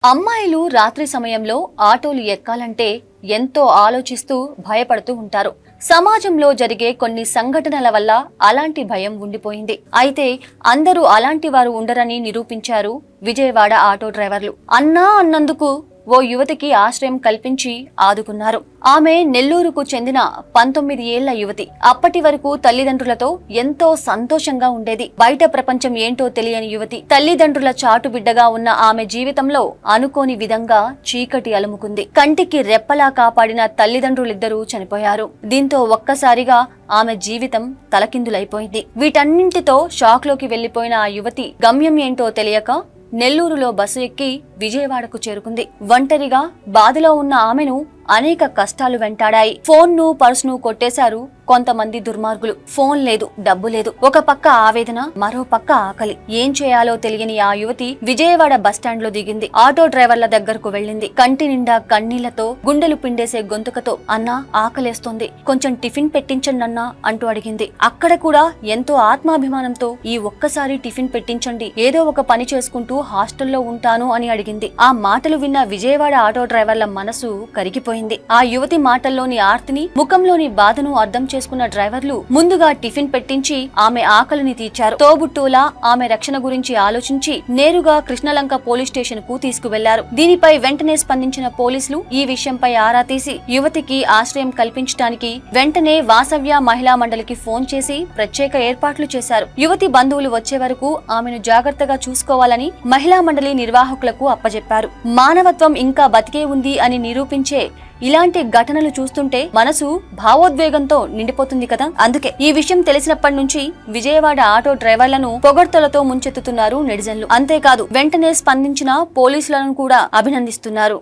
అమ్మాయిలు రాత్రి సమయంలో ఆటోలు ఎక్కాలంటే ఎంతో ఆలోచిస్తూ భయపడుతూ ఉంటారు. సమాజంలో జరిగే కొన్ని సంఘటనల వల్ల అలాంటి భయం ఉండిపోయింది. అయితే అందరూ అలాంటి వారు ఉండరని నిరూపించారు విజయవాడ ఆటో డ్రైవర్లు. అన్నా అన్నందుకు ఓ యువతికి ఆశ్రయం కల్పించి ఆదుకున్నారు. ఆమె నెల్లూరుకు చెందిన 19 ఏళ్ల యువతి. అప్పటి వరకు తల్లిదండ్రులతో ఎంతో సంతోషంగా ఉండేది. బయట ప్రపంచం ఏంటో తెలియని యువతి. తల్లిదండ్రుల చాటు బిడ్డగా ఉన్న ఆమె జీవితంలో అనుకోని విధంగా చీకటి అలుముకుంది. కంటికి రెప్పలా కాపాడిన తల్లిదండ్రులిద్దరూ చనిపోయారు. దీంతో ఒక్కసారిగా ఆమె జీవితం తలకిందులైపోయింది. వీటన్నింటితో షాక్ లోకి వెళ్లిపోయిన ఆ యువతి గమ్యం ఏంటో తెలియక నెల్లూరులో బస్సు ఎక్కి విజయవాడకు చేరుకుంది. ఒంటరిగా బాధలో ఉన్న ఆమెను అనేక కష్టాలు వెంటాడాయి. ఫోన్ను పర్సును కొట్టేశారు కొంతమంది దుర్మార్గులు. ఫోన్ లేదు, డబ్బు లేదు. ఒక పక్క ఆవేదన, మరో పక్క ఆకలి. ఏం చేయాలో తెలియని ఆ యువతి విజయవాడ బస్టాండ్ లో దిగింది. ఆటో డ్రైవర్ల దగ్గరకు వెళ్ళింది. కంటి నిండా కన్నీళ్లతో, గుండెలు పిండేసే గొంతుకతో, అన్నా ఆకలేస్తోంది, కొంచెం టిఫిన్ పెట్టించండి అన్నా అంటూ అడిగింది. అక్కడ కూడా ఎంతో ఆత్మాభిమానంతో ఈ ఒక్కసారి టిఫిన్ పెట్టించండి, ఏదో ఒక పని చేసుకుంటూ హాస్టల్లో ఉంటాను అని అడిగింది. ఆ మాటలు విన్న విజయవాడ ఆటో డ్రైవర్ల మనసు కరిగిపోయింది. ఆ యువతి మాటల్లోని ఆర్తిని, ముఖంలోని బాధను అర్థం చేసుకున్న డ్రైవర్లు ముందుగా టిఫిన్ పెట్టించి ఆమె ఆకలిని తీర్చారు. తోబుట్టూలా ఆమె రక్షణ గురించి ఆలోచించి నేరుగా కృష్ణలంక పోలీస్ స్టేషన్ కు తీసుకువెళ్లారు. దీనిపై వెంటనే స్పందించిన పోలీసులు ఈ విషయంపై ఆరా తీసి యువతికి ఆశ్రయం కల్పించడానికి వెంటనే వాసవ్య మహిళా మండలికి ఫోన్ చేసి ప్రత్యేక ఏర్పాట్లు చేశారు. యువతి బంధువులు వచ్చే వరకు ఆమెను జాగ్రత్తగా చూసుకోవాలని మహిళా మండలి నిర్వాహకులకు అప్పజెప్పారు. మానవత్వం ఇంకా బతికే ఉంది అని నిరూపించే ఇలాంటి ఘటనలు చూస్తుంటే మనసు భావోద్వేగంతో నిండిపోతుంది కదా. అందుకే ఈ విషయం తెలిసినప్పటి నుంచి విజయవాడ ఆటో డ్రైవర్లను పొగడ్తలతో ముంచెత్తుతున్నారు నెటిజన్లు. అంతేకాదు వెంటనే స్పందించిన పోలీసులను కూడా అభినందిస్తున్నారు.